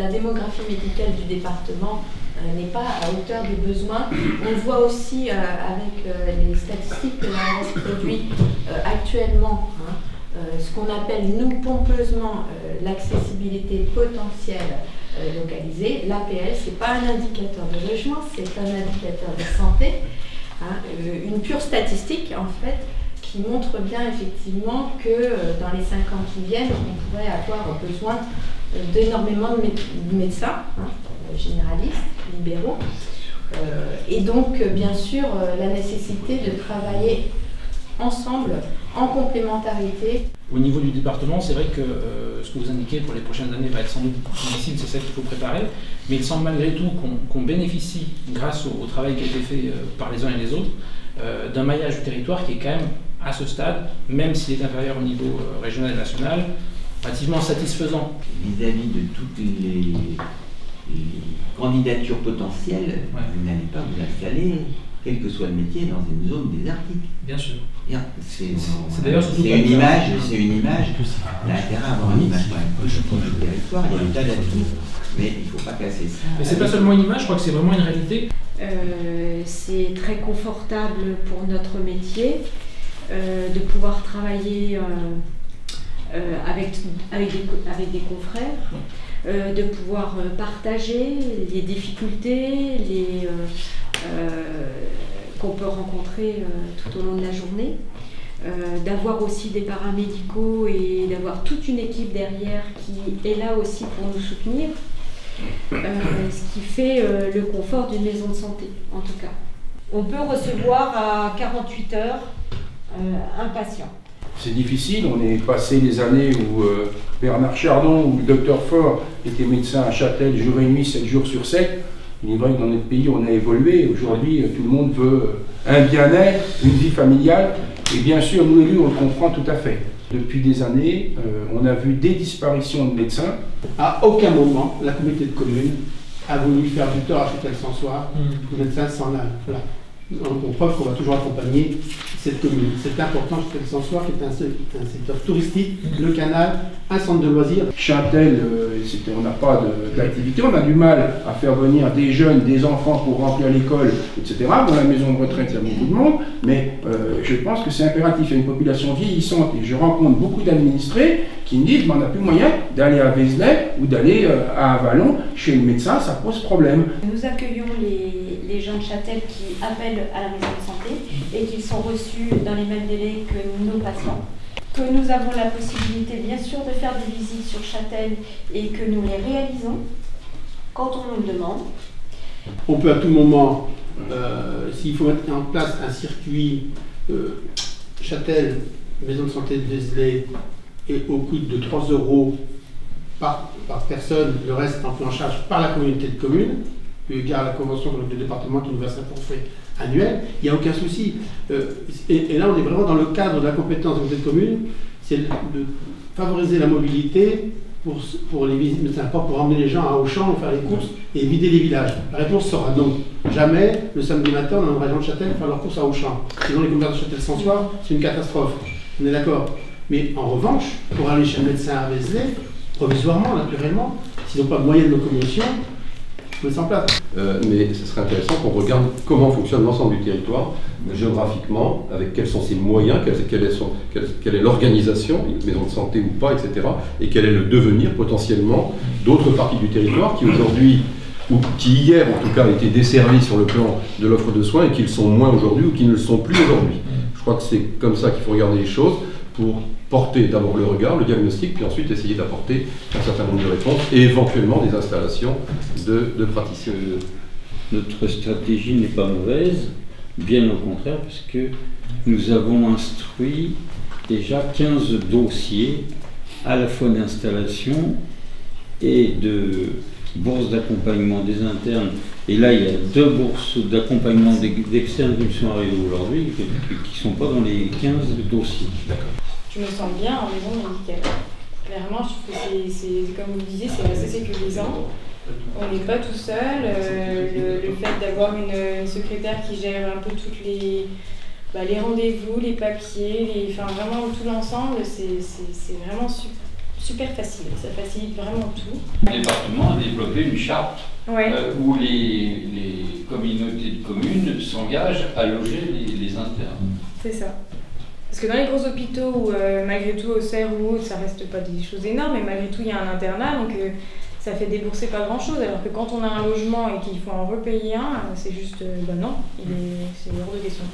la démographie médicale du département n'est pas à hauteur des besoins. On le voit aussi avec les statistiques que l'ARS produit actuellement, ce qu'on appelle, nous, pompeusement, l'accessibilité potentielle localisée. L'APL, ce n'est pas un indicateur de logement, c'est un indicateur de santé. Une pure statistique, en fait, qui montre bien effectivement que dans les 5 ans qui viennent, on pourrait avoir besoin d'énormément de médecins, généralistes, libéraux, et donc bien sûr la nécessité de travailler ensemble, en complémentarité. Au niveau du département, c'est vrai que ce que vous indiquez pour les prochaines années va être sans doute difficile, c'est ça qu'il faut préparer, mais il semble malgré tout qu'on bénéficie, grâce au travail qui a été fait par les uns et les autres, d'un maillage du territoire qui est quand même, à ce stade, même s'il est inférieur au niveau régional et national, relativement satisfaisant. Vis-à-vis de toutes les candidatures potentielles, vous n'allez pas vous installer, quel que soit le métier, dans une zone désertique. Bien sûr. C'est d'ailleurs une image, elle a intérêt à avoir une image quand même positive du territoire, il y a des tas d'atouts, mais il ne faut pas casser ça. Mais c'est pas seulement une image, je crois que c'est vraiment une réalité. C'est très confortable pour notre métier de pouvoir travailler avec des confrères, de pouvoir partager les difficultés qu'on peut rencontrer tout au long de la journée, d'avoir aussi des paramédicaux et d'avoir toute une équipe derrière qui est là aussi pour nous soutenir, ce qui fait le confort d'une maison de santé, en tout cas. On peut recevoir à 48 heures un patient. C'est difficile, on est passé les années où Bernard Chardon ou le docteur Faure était médecin à Châtel jour et nuit, 7 jours sur 7. Il est vrai que dans notre pays, on a évolué. Aujourd'hui, tout le monde veut un bien-être, une vie familiale. Et bien sûr, nous élus, on le comprend tout à fait. Depuis des années, on a vu des disparitions de médecins. À aucun moment, la communauté de communes a voulu faire du tort à Châtel-Sans-Soir. Le médecin s'en a. Voilà. On preuve qu'on va toujours accompagner cette commune. C'est important, Châtel-Sans-Soir, qui est un secteur touristique, le canal, un centre de loisirs. Châtel, on n'a pas d'activité, on a du mal à faire venir des jeunes, des enfants pour remplir l'école, etc. Dans la maison de retraite, il y a beaucoup de monde, mais je pense que c'est impératif. Il y a une population vieillissante et je rencontre beaucoup d'administrés qui me disent qu'on n'a plus moyen d'aller à Vézelay ou d'aller à Avallon chez le médecin, ça pose problème. Nous accueillons les gens de Châtel qui appellent à la maison de santé et qui sont reçus dans les mêmes délais que nos patients. Que nous avons la possibilité bien sûr de faire des visites sur Châtel et que nous les réalisons quand on nous le demande. On peut à tout moment, s'il faut mettre en place un circuit Châtel, maison de santé de Vézelay, et au coût de 3 € par personne, le reste en pris en charge par la communauté de communes, eu égard à la convention avec le département qui nous verse un forfait annuel, il n'y a aucun souci. Et là, on est vraiment dans le cadre de la compétence de cette commune, c'est de favoriser la mobilité pour les visites, mais pas pour emmener les gens à Auchan, faire les courses et vider les villages. La réponse sera non. Jamais, le samedi matin, on emmènera les gens de Châtel faire leurs courses à Auchan. Sinon, les commerces de Châtel-Sans-Soir, c'est une catastrophe. On est d'accord. Mais en revanche, pour aller chez le médecin à Vézelay, provisoirement, naturellement, s'ils n'ont pas de moyens de locomotion, il faut mettre en place. Mais ce serait intéressant qu'on regarde comment fonctionne l'ensemble du territoire, géographiquement, avec quels sont ses moyens, quelle est l'organisation, une maison de santé ou pas, etc. Et quel est le devenir potentiellement d'autres parties du territoire qui aujourd'hui, ou qui hier en tout cas étaient desservis sur le plan de l'offre de soins et qui le sont moins aujourd'hui ou qui ne le sont plus aujourd'hui. Je crois que c'est comme ça qu'il faut regarder les choses pour porter d'abord le regard, le diagnostic, puis ensuite essayer d'apporter un certain nombre de réponses et éventuellement des installations de praticiens. Notre stratégie n'est pas mauvaise, bien au contraire, puisque nous avons instruit déjà 15 dossiers à la fois d'installation et de bourses d'accompagnement des internes. Et là, il y a 2 bourses d'accompagnement d'externes qui sont arrivées aujourd'hui, qui ne sont pas dans les 15 dossiers. Je me sens bien en maison médicale. Clairement, je trouve que c'est comme vous disiez, c'est assez sécurisant. On n'est pas tout seul. Le fait d'avoir une secrétaire qui gère un peu toutes les rendez-vous, les papiers, vraiment tout l'ensemble, c'est vraiment super facile, ça facilite vraiment tout. Le département a développé une charte où les communautés de communes s'engagent à loger les internes. C'est ça. Parce que dans les gros hôpitaux où malgré tout au CER ou autre, ça reste pas des choses énormes, mais malgré tout il y a un internat, donc ça fait débourser pas grand chose, alors que quand on a un logement et qu'il faut en repayer un, c'est juste, non, c'est hors de question.